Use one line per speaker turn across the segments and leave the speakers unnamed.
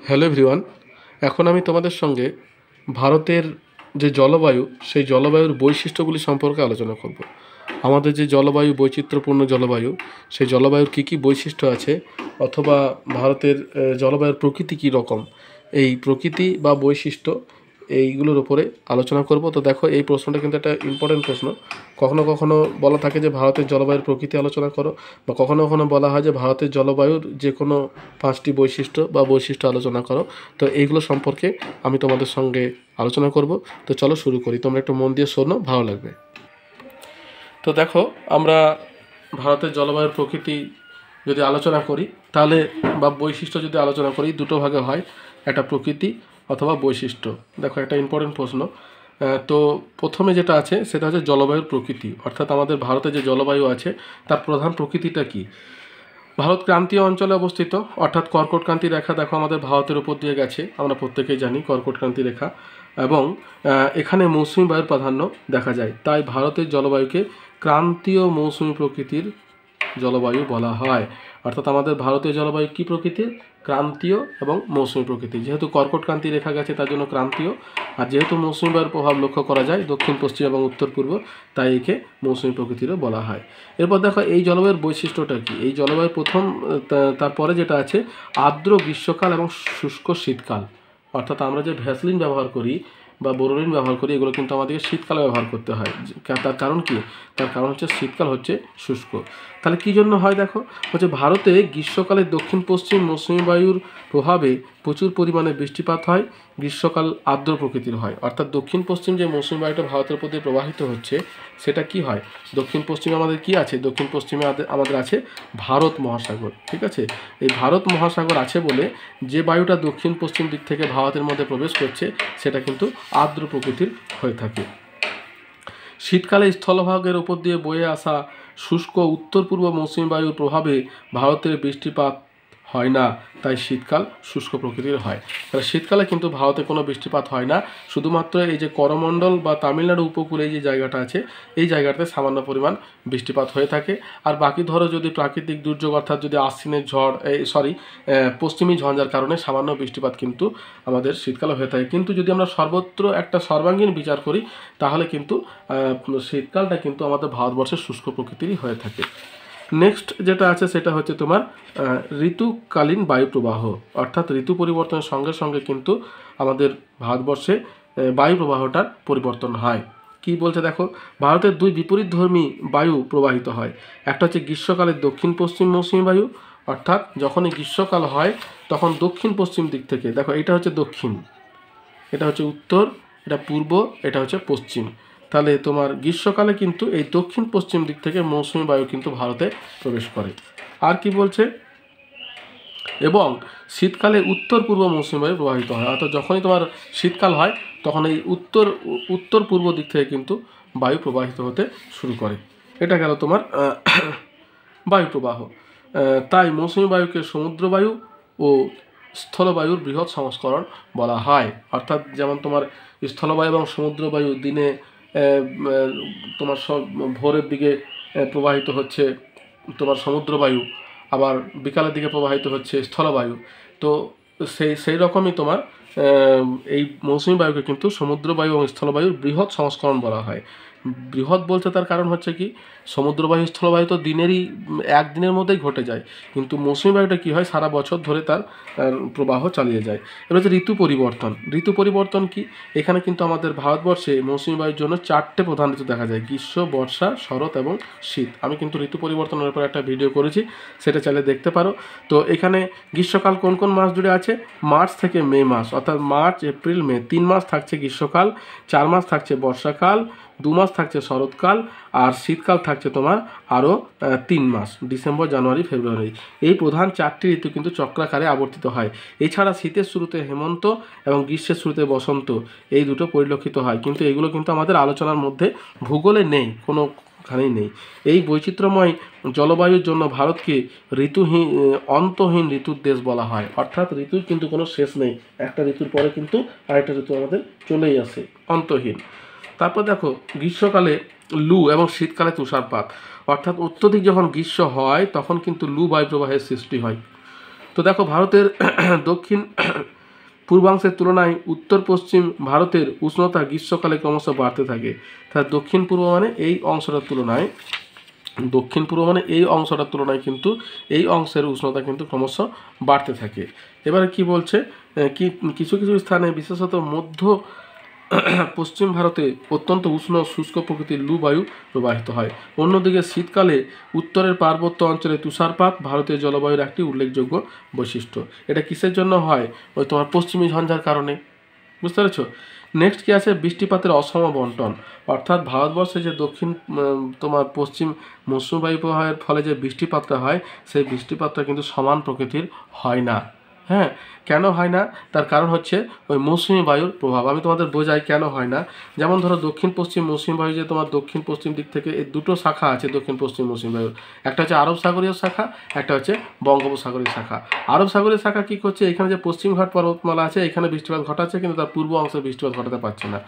Hello everyone, এখন আমি তোমাদের সঙ্গে ভারতের যে জলবায়ু সেই জলবায়ুর বৈশিষ্ট্যগুলি সম্পর্কে আলোচনা করব। আমাদের যে জলবায়ু বৈচিত্র্যপূর্ণ জলবায়ু, সেই জলবায়ুর কী কী বৈশিষ্ট্য আছে অথবা ভারতের জলবায়ুর প্রকৃতি কী রকম, এই প্রকৃতি বা বৈশিষ্ট্য এইগুলোর উপরে আলোচনা করব। তো দেখো, এই প্রশ্নটা কিন্তু একটা ইম্পর্টেন্ট প্রশ্ন। কখনো কখনো বলা থাকে যে ভারতের জলবায়ুর প্রকৃতি আলোচনা করো, বা কখনো কখনো বলা হয় যে ভারতের জলবায়ুর যে কোনো 5টি বৈশিষ্ট্য বা বৈশিষ্ট্য আলোচনা করো। তো এইগুলো সম্পর্কে আমি তোমাদের সঙ্গে আলোচনা করব। তো চলো শুরু করি, তোমরা একটু মন দিয়ে শোনো, ভালো লাগবে। তো দেখো, আমরা ভারতের জলবায়ুর প্রকৃতি যদি আলোচনা করি তাহলে, বা বৈশিষ্ট্য যদি আলোচনা করি, দুটো ভাগে হয়, একটা প্রকৃতি অথবা বৈশিষ্ট্য। দেখো, একটা ইম্পর্টেন্ট প্রশ্ন। তো প্রথমে যেটা আছে সেটা হচ্ছে জলবায়ুর প্রকৃতি, অর্থাৎ আমাদের ভারতে যে জলবায়ু আছে তার প্রধান প্রকৃতিটা কী। ভারত ক্রান্তীয় অঞ্চলে অবস্থিত, অর্থাৎ কর্কটক্রান্তি রেখা দেখো আমাদের ভারতের উপর দিয়ে গেছে, আমরা প্রত্যেকেই জানি কর্কটক্রান্তি রেখা। এবং এখানে মৌসুমি বায়ুর প্রাধান্য দেখা যায়, তাই ভারতের জলবায়ুকে ক্রান্তীয় মৌসুমি প্রকৃতির জলবায়ু বলা হয়। অর্থাৎ আমাদের ভারতীয় জলবায়ু কী প্রকৃতির? ক্রান্তীয় এবং মৌসুমি প্রকৃতি। যেহেতু কর্কটক্রান্তি রেখা গেছে তার জন্য ক্রান্তীয়, আর যেহেতু মৌসুমি বায়ুর প্রভাব লক্ষ্য করা যায় দক্ষিণ পশ্চিম এবং উত্তর পূর্ব, তাই একে মৌসুমি প্রকৃতিরও বলা হয়। এরপর দেখো, এই জলবায়ুর বৈশিষ্ট্যটা কী। এই জলবায়ুর প্রথম, তারপরে যেটা আছে আর্দ্র গ্রীষ্মকাল এবং শুষ্ক শীতকাল। অর্থাৎ আমরা যে ভ্যাসলিন ব্যবহার করি বা বোরোলিন ব্যবহার করি, এগুলো কিন্তু আমাদেরকে শীতকালে ব্যবহার করতে হয়। তার কারণ কি? তার কারণ হচ্ছে শীতকাল হচ্ছে শুষ্ক। তাহলে কী জন্য হয়? দেখো, হচ্ছে ভারতে গ্রীষ্মকালে দক্ষিণ পশ্চিম মৌসুমি বায়ুর প্রভাবে প্রচুর পরিমাণে বৃষ্টিপাত হয়, গ্রীষ্মকাল আর্দ্র প্রকৃতির হয়। অর্থাৎ দক্ষিণ পশ্চিম যে মৌসুমি বায়ুটা ভারতের উপর দিয়ে প্রবাহিত হচ্ছে, সেটা কি হয়? দক্ষিণ পশ্চিমে আমাদের কি আছে? দক্ষিণ পশ্চিমে আমাদের আছে ভারত মহাসাগর। ঠিক আছে, এই ভারত মহাসাগর আছে বলে যে বায়ুটা দক্ষিণ পশ্চিম দিক থেকে ভারতের মধ্যে প্রবেশ করছে সেটা কিন্তু আর্দ্র প্রকৃতির হয়ে থাকে। শীতকালে স্থলভাগের উপর দিয়ে বয়ে আসা শুষ্ক উত্তর পূর্ব মৌসুমী বায়ুর প্রভাবে ভারতের বৃষ্টিপাত হয় না, তাই শীতকাল শুষ্ক প্রকৃতির হয়। তাহলে শীতকালে কিন্তু ভারতে কোনো বৃষ্টিপাত হয় না, শুধুমাত্র এই যে করমণ্ডল বা তামিলনাড়ু উপকূলে যে জায়গাটা আছে এই জায়গাটাতে সামান্য পরিমাণ বৃষ্টিপাত হয়ে থাকে। আর বাকি ধরো যদি প্রাকৃতিক দুর্যোগ, অর্থাৎ যদি আশ্বিনের ঝড়, পশ্চিমী ঝঞ্ঝার কারণে সামান্য বৃষ্টিপাত কিন্তু আমাদের শীতকালে হয়ে থাকে। কিন্তু যদি আমরা সর্বত্র একটা সর্বাঙ্গীন বিচার করি তাহলে কিন্তু শীতকালটা কিন্তু আমাদের ভারতবর্ষের শুষ্ক প্রকৃতিরই হয়ে থাকে। নেক্সট যেটা আছে সেটা হচ্ছে তোমার ঋতুকালীন বায়ু প্রবাহ। অর্থাৎ ঋতু পরিবর্তনের সঙ্গে সঙ্গে কিন্তু আমাদের ভারতবর্ষে বায়ু প্রবাহটার পরিবর্তন হয়। কি বলছে দেখো, ভারতের দুই বিপরীতধর্মী বায়ু প্রবাহিত হয়। একটা হচ্ছে গ্রীষ্মকালের দক্ষিণ পশ্চিম মৌসুমী বায়ু, অর্থাৎ যখনই গ্রীষ্মকাল হয় তখন দক্ষিণ পশ্চিম দিক থেকে, দেখো এটা হচ্ছে দক্ষিণ, এটা হচ্ছে উত্তর, এটা পূর্ব, এটা হচ্ছে পশ্চিম। তাহলে তোমার গ্রীষ্মকালে কিন্তু এই দক্ষিণ পশ্চিম দিক থেকে মৌসুমী বায়ু কিন্তু ভারতে প্রবেশ করে। আর কি বলছে, এবং শীতকালে উত্তর পূর্ব মৌসুমী বায়ু প্রবাহিত হয়। অর্থাৎ যখনই তোমার শীতকাল হয় তখন এই উত্তর পূর্ব দিক থেকে কিন্তু বায়ু প্রবাহিত হতে শুরু করে। এটা গেল তোমার বায়ু প্রবাহ। তাই মৌসুমী বায়ুকে সমুদ্র বায়ু ও স্থলবায়ুর বৃহৎ সংস্করণ বলা হয়। অর্থাৎ যেমন তোমার স্থলবায়ু এবং সমুদ্র বায়ু দিনে তোমার ভোরের দিকে প্রবাহিত হচ্ছে তোমার সমুদ্র বায়ু, আবার বিকালের দিকে প্রবাহিত হচ্ছে স্থলবায়ু। তো সেই রকমই তোমার এই মৌসুমী বায়ুকে কিন্তু সমুদ্র বায়ু এবং স্থলবায়ুর বৃহৎ সংস্করণ বলা হয়। বৃহৎ বলতে তার কারণ হচ্ছে কি, সমুদ্রবায়ু স্থলবায়ু তো একদিনের মধ্যেই ঘটে যায়, কিন্তু মৌসুমী বায়ুটা কী হয়, সারা বছর ধরে তার প্রবাহ চালিয়ে যায়। এবার হচ্ছে ঋতু পরিবর্তন। ঋতু পরিবর্তন কি, এখানে কিন্তু আমাদের ভারতবর্ষে মৌসুমী বায়ুর জন্য 4টে প্রধান ঋতু দেখা যায়, গ্রীষ্ম, বর্ষা, শরৎ এবং শীত। আমি কিন্তু ঋতু পরিবর্তনের উপর একটা ভিডিও করেছি, সেটা চাইলে দেখতে পারো। তো এখানে গ্রীষ্মকাল কোন কোন মাস জুড়ে আছে? মার্চ থেকে মে মাস, অর্থাৎ মার্চ, এপ্রিল, মে 3 মাস থাকছে গ্রীষ্মকাল, 4 মাস থাকছে বর্ষাকাল, 2 মাস থাকছে শরৎকাল, আর শীতকাল থাকছে তোমার আরও 3 মাস, ডিসেম্বর, জানুয়ারি, ফেব্রুয়ারি। এই প্রধান 4টি ঋতু কিন্তু চক্রাকারে আবর্তিত হয়। এছাড়া শীতের শুরুতে হেমন্ত এবং গ্রীষ্মের শুরুতে বসন্ত, এই দুটো পরিলক্ষিত হয়, কিন্তু এগুলো কিন্তু আমাদের আলোচনার মধ্যে ভূগোলে নেই, কোনোখানেই নেই। এই বৈচিত্র্যময় জলবায়ুর জন্য ভারতকে অন্তহীন ঋতুর দেশ বলা হয়। অর্থাৎ ঋতুর কিন্তু কোনো শেষ নেই, একটা ঋতুর পরে কিন্তু আরেকটা ঋতু আমাদের চলেই আসে, অন্তহীন। তারপর দেখো, গ্রীষ্মকালে লু এবং শীতকালে তুষারপাত। অর্থাৎ অত্যধিক যখন গ্রীষ্ম হয় তখন কিন্তু লু বায়ু প্রবাহের সৃষ্টি হয়। তো দেখো ভারতের দক্ষিণ পূর্বাংশের তুলনায় উত্তর পশ্চিম ভারতের উষ্ণতা গ্রীষ্মকালে ক্রমশ বাড়তে থাকে। তার দক্ষিণ পূর্ব মানে এই অংশটার তুলনায়, দক্ষিণ পূর্ব মানে এই অংশটার তুলনায় কিন্তু এই অংশের উষ্ণতা কিন্তু ক্রমশ বাড়তে থাকে। এবারে কি বলছে, কিছু কিছু স্থানে বিশেষত মধ্য পশ্চিম ভারতে অত্যন্ত উষ্ণ শুষ্ক প্রকৃতির লু বায়ু প্রবাহিত হয়। অন্যদিকে শীতকালে উত্তরের পার্বত্য অঞ্চলে তুষারপাত ভারতীয় জলবায়ুর একটি উল্লেখযোগ্য বৈশিষ্ট্য। এটা কিসের জন্য হয়? ওই তোমার পশ্চিমী ঝঞ্ঝার কারণে। বুঝতে পেরেছো? নেক্সট কি আছে, বৃষ্টিপাতের অসম বন্টন। অর্থাৎ ভারতবর্ষে যে দক্ষিণ তোমার পশ্চিম মৌসুমী বায়ু প্রবাহের ফলে যে বৃষ্টিপাতটা হয়, সেই বৃষ্টিপাতটা কিন্তু সমান প্রকৃতির হয় না। হ্যাঁ, কেন হয় না? তার কারণ হচ্ছে ওই মৌসুমী বায়ুর প্রভাব। আমি তোমাদের বোঝাই কেন হয় না। যেমন ধরো দক্ষিণ পশ্চিম মৌসুমী বায়ু, যে তোমার দক্ষিণ পশ্চিম দিক থেকে এই দুটো শাখা আছে দক্ষিণ পশ্চিম মৌসুমী বায়ুর, একটা হচ্ছে আরব সাগরীয় শাখা, একটা হচ্ছে বঙ্গোপসাগরীয় শাখা। আরব সাগরীয় শাখা কী করছে, এখানে যে পশ্চিমঘাট পর্বতমালা আছে এখানে বৃষ্টিপাত ঘটাচ্ছে, কিন্তু তার পূর্ব অংশে বৃষ্টিপাত ঘটাতে পারছে না।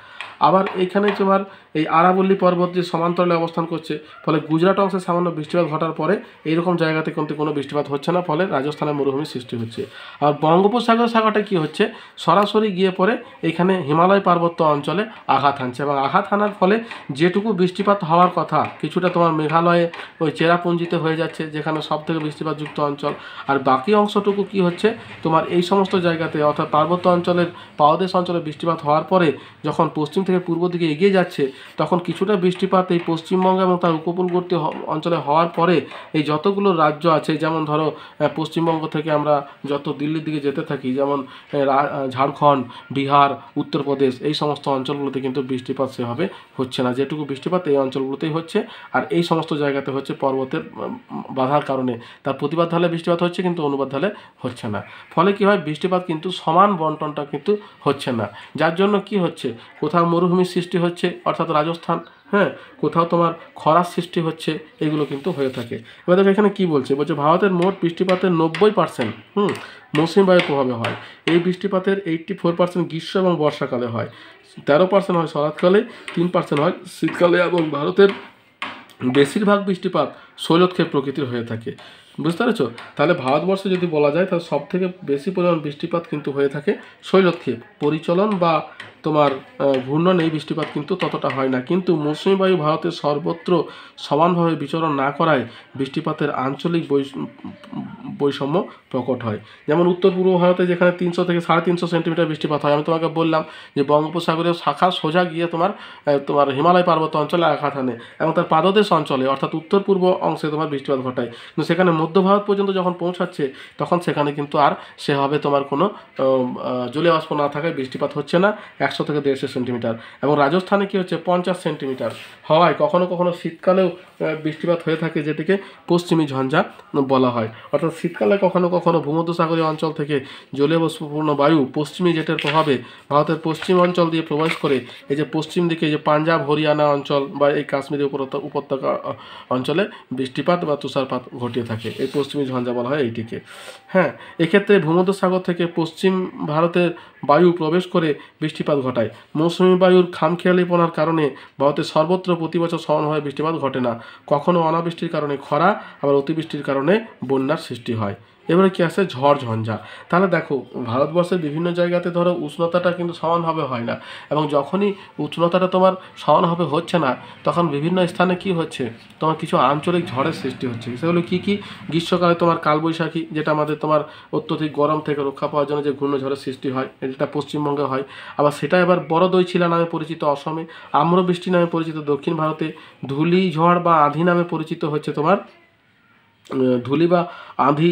আবার এইখানে তোমার এই আরাবল্লী পর্বত যে সমান্তরালে অবস্থান করছে, ফলে গুজরাট অংশে সামান্য বৃষ্টিপাত ঘটার পরে এইরকম জায়গাতে কিন্তু কোনো বৃষ্টিপাত হচ্ছে না, ফলে রাজস্থানের মরুভূমি সৃষ্টি হচ্ছে। আর বঙ্গোপসাগর শাখাটা কি হচ্ছে, সরাসরি গিয়ে পরে এখানে হিমালয় পার্বত্য অঞ্চলে আঘাত হানছে, এবং আঘাত হানার ফলে যেটুকু বৃষ্টিপাত হওয়ার কথা কিছুটা তোমার মেঘালয়ে ওই চেরাপুঞ্জিতে হয়ে যাচ্ছে, যেখানে সবথেকে বৃষ্টিপাতযুক্ত অঞ্চল। আর বাকি অংশটুকু কি হচ্ছে, তোমার এই সমস্ত জায়গাতে অর্থাৎ পার্বত্য অঞ্চলের পাদদেশ অঞ্চলে বৃষ্টিপাত হওয়ার পরে যখন পশ্চিম থেকে পূর্ব দিকে এগিয়ে যাচ্ছে, তখন কিছুটা বৃষ্টিপাত এই পশ্চিমবঙ্গ এবং তার উপকূলবর্তী অঞ্চলে হওয়ার পরে এই যতগুলো রাজ্য আছে, যেমন ধরো পশ্চিমবঙ্গ থেকে আমরা যত দিল্লির দিকে যেতে থাকি, যেমন ঝাড়খণ্ড, বিহার, উত্তরপ্রদেশ, এই সমস্ত অঞ্চলগুলোতে কিন্তু বৃষ্টিপাত সেভাবে হচ্ছে না। যেটুকু বৃষ্টিপাত এই অঞ্চলগুলোতেই হচ্ছে, আর এই সমস্ত জায়গাতে হচ্ছে পর্বতের বাধার কারণে তার প্রতিবাদ ঢালে বৃষ্টিপাত হচ্ছে, কিন্তু অনুবাদ ঢালে হচ্ছে না। ফলে কি হয়, বৃষ্টিপাত কিন্তু সমান বন্টনটা কিন্তু হচ্ছে না, যার জন্য কি হচ্ছে, কোথাও মরুভূমির সৃষ্টি হচ্ছে অর্থাৎ রাজস্থান, হ্যাঁ, কোথাও তোমার খরার সৃষ্টি হচ্ছে, এগুলো কিন্তু হয়ে থাকে। এবার দেখো এখানে কী বলছে, ভারতের মোট বৃষ্টিপাতের 90% মৌসুমী বায়ুর প্রভাবে হয়। এই বৃষ্টিপাতের 84% গ্রীষ্ম এবং বর্ষাকালে হয়, 13% হয় শরৎকালে, 3% হয় শীতকালে, এবং ভারতের বেশিরভাগ বৃষ্টিপাত শৈলক্ষেপ প্রকৃতির হয়ে থাকে। বুঝতে পেরেছো? তাহলে ভারতবর্ষে যদি বলা যায়, তাহলে সব থেকে বেশি পরিমাণ বৃষ্টিপাত কিন্তু হয়ে থাকে শৈলক্ষেপ, পরিচলন বা তোমার ঘূর্ণন, এই বৃষ্টিপাত কিন্তু ততটা হয় না। কিন্তু মৌসুমী বায়ু ভারতের সর্বত্র সমানভাবে বিচরণ না করায় বৃষ্টিপাতের আঞ্চলিক বৈষম্য প্রকট হয়। যেমন উত্তর পূর্ব ভারতে যেখানে 300 থেকে 350 সেন্টিমিটার বৃষ্টিপাত হয়, আমি তোমাকে বললাম যে বঙ্গোপসাগরীয় শাখা সোজা গিয়ে তোমার হিমালয় পার্বত্য অঞ্চলে আঘাত হানে, এবং তার পাদদেশ অঞ্চলে অর্থাৎ উত্তর পূর্ব অংশে তোমার বৃষ্টিপাত ঘটায়। কিন্তু সেখানে মধ্য ভারত পর্যন্ত যখন পৌঁছাচ্ছে, তখন সেখানে কিন্তু আর সেভাবে তোমার কোনো জলীয় বাষ্প না থাকায় বৃষ্টিপাত হচ্ছে না, 100 থেকে 150 সেন্টিমিটার। এবং রাজস্থানে কি হচ্ছে, 50 সেন্টিমিটার হওয়ায় কখনো কখনো শীতকালেও বৃষ্টিপাত হয়ে থাকে, যেটিকে পশ্চিমী ঝঞ্ঝা বলা হয়। অর্থাৎ শীতকালে কখনো কখনো ভূমধ্যসাগরীয় অঞ্চল থেকে জলীয় বাষ্পপূর্ণ বায়ু পশ্চিমী জেটের প্রভাবে ভারতের পশ্চিম অঞ্চল দিয়ে প্রবেশ করে এই যে পশ্চিম দিকে যে পাঞ্জাব হরিয়ানা অঞ্চল বা এই কাশ্মীরের উপত্যকা অঞ্চলে বৃষ্টিপাত বা তুষারপাত ঘটিয়ে থাকে। এই পশ্চিমী ঝঞ্ঝা বলা হয় এইটিকে। হ্যাঁ, এক্ষেত্রে ভূমধ্যসাগর থেকে পশ্চিম ভারতের বায়ু প্রবেশ করে বৃষ্টিপাত ঘটায়। মৌসুমী বায়ুর খামখেয়ালিপনার কারণে ভারতের সর্বত্র প্রতি বছর সমানভাবে বৃষ্টিপাত ঘটে না। কখনো অনাবৃষ্টির কারণে খরা, আবার অতিবৃষ্টির কারণে বন্যার সৃষ্টি হয়। এবারে কি আসে, ঝড় ঝঞ্ঝা। তাহলে দেখো ভারতবর্ষের বিভিন্ন জায়গাতে ধরো উষ্ণতাটা কিন্তু সমানভাবে হয় না, এবং যখনই উষ্ণতাটা তোমার সমানভাবে হচ্ছে না, তখন বিভিন্ন স্থানে কি হচ্ছে, তোমার কিছু আঞ্চলিক ঝড়ের সৃষ্টি হচ্ছে। সেগুলো কী কী, গ্রীষ্মকালে তোমার কালবৈশাখী, যেটা আমাদের তোমার অত্যধিক গরম থেকে রক্ষা পাওয়ার জন্য যে ঘূর্ণঝড়ের সৃষ্টি হয়, এটা পশ্চিমবঙ্গে হয়। আবার সেটা এবার বড় দইছিলা নামে পরিচিত অসমে, আম্রবৃষ্টি নামে পরিচিত দক্ষিণ ভারতে, ধূলি ঝড় বা আঁধি নামে পরিচিত হচ্ছে তোমার ধূলি বা আঁধি,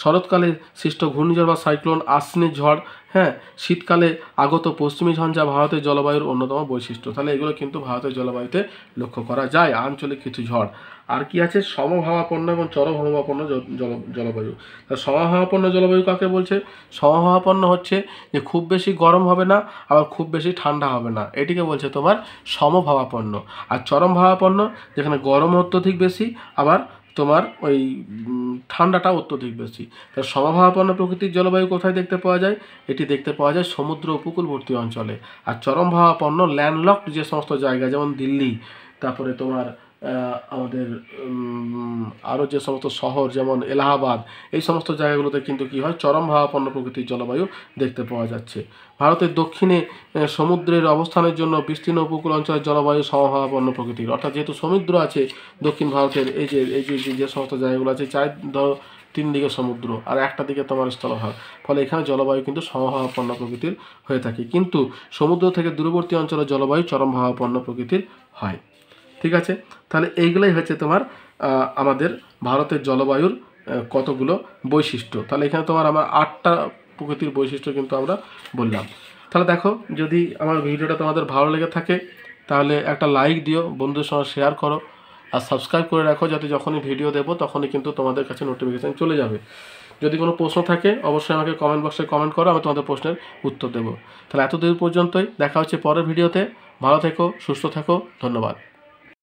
শরৎকালে সৃষ্ট ঘূর্ণিঝড় বা সাইক্লোন, আশ্বিনের ঝড়, হ্যাঁ, শীতকালে আগত পশ্চিমী ঝঞ্ঝা ভারতের জলবায়ুর অন্যতম বৈশিষ্ট্য। তাহলে এগুলো কিন্তু ভারতের জলবায়ুতে লক্ষ্য করা যায়, আঞ্চলিক কিছু ঝড়। আর কি আছে, সমভাবাপন্ন এবং চরমভাবাপন্ন জলবায়ু। তা সমভাবাপন্ন জলবায়ু কাকে বলছে? সমভাবাপন্ন হচ্ছে যে খুব বেশি গরম হবে না, আবার খুব বেশি ঠান্ডা হবে না, এটিকে বলছে তোমার সমভাবাপন্ন। আর চরমভাবাপন্ন, যেখানে গরম অত্যধিক বেশি, আবার তোমার ওই ঠান্ডাটা অত্যধিক বেশি। তার সমভাবাপন্ন প্রকৃতির জলবায়ু কোথায় দেখতে পাওয়া যায়? এটি দেখতে পাওয়া যায় সমুদ্র উপকূলবর্তী অঞ্চলে। আর চরমভাবাপন্ন ল্যান্ডলকড যে সমস্ত জায়গা, যেমন দিল্লি, তারপরে তোমার আমাদের আরও যে সমস্ত শহর যেমন এলাহাবাদ, এই সমস্ত জায়গাগুলোতে কিন্তু কী হয়, চরম ভাবাপন্ন প্রকৃতির জলবায়ু দেখতে পাওয়া যাচ্ছে। ভারতের দক্ষিণে সমুদ্রের অবস্থানের জন্য বিস্তীর্ণ উপকূল অঞ্চলের জলবায়ু সমভাবাপন্ন প্রকৃতির, অর্থাৎ যেহেতু সমুদ্র আছে দক্ষিণ ভারতের, এই যে সমস্ত জায়গাগুলো আছে, ধরো 3 দিকে সমুদ্র আর একটা দিকে তোমার স্থলভাগ, ফলে এখানে জলবায়ু কিন্তু সমভাবাপন্ন প্রকৃতির হয়ে থাকে। কিন্তু সমুদ্র থেকে দূরবর্তী অঞ্চলের জলবায়ু চরম ভাবাপন্ন প্রকৃতির হয়। ঠিক আছে, তাহলে এইগুলোই হচ্ছে তোমার আমাদের ভারতের জলবায়ুর কতগুলো বৈশিষ্ট্য। তাহলে এখানে তোমার আমার 8টা প্রকৃতির বৈশিষ্ট্য কিন্তু আমরা বললাম। তাহলে দেখো, যদি আমার ভিডিওটা তোমাদের ভালো লেগে থাকে তাহলে একটা লাইক দিও, বন্ধুদের সঙ্গে শেয়ার করো, আর সাবস্ক্রাইব করে রাখো, যাতে যখনই ভিডিও দেবো তখনই কিন্তু তোমাদের কাছে নোটিফিকেশান চলে যাবে। যদি কোনো প্রশ্ন থাকে অবশ্যই আমাকে কমেন্ট বক্সে কমেন্ট করো, আমি তোমাদের প্রশ্নের উত্তর দেবো। তাহলে এতদূর পর্যন্তই, দেখা হচ্ছে পরের ভিডিওতে। ভালো থেকো, সুস্থ থাকো, ধন্যবাদ।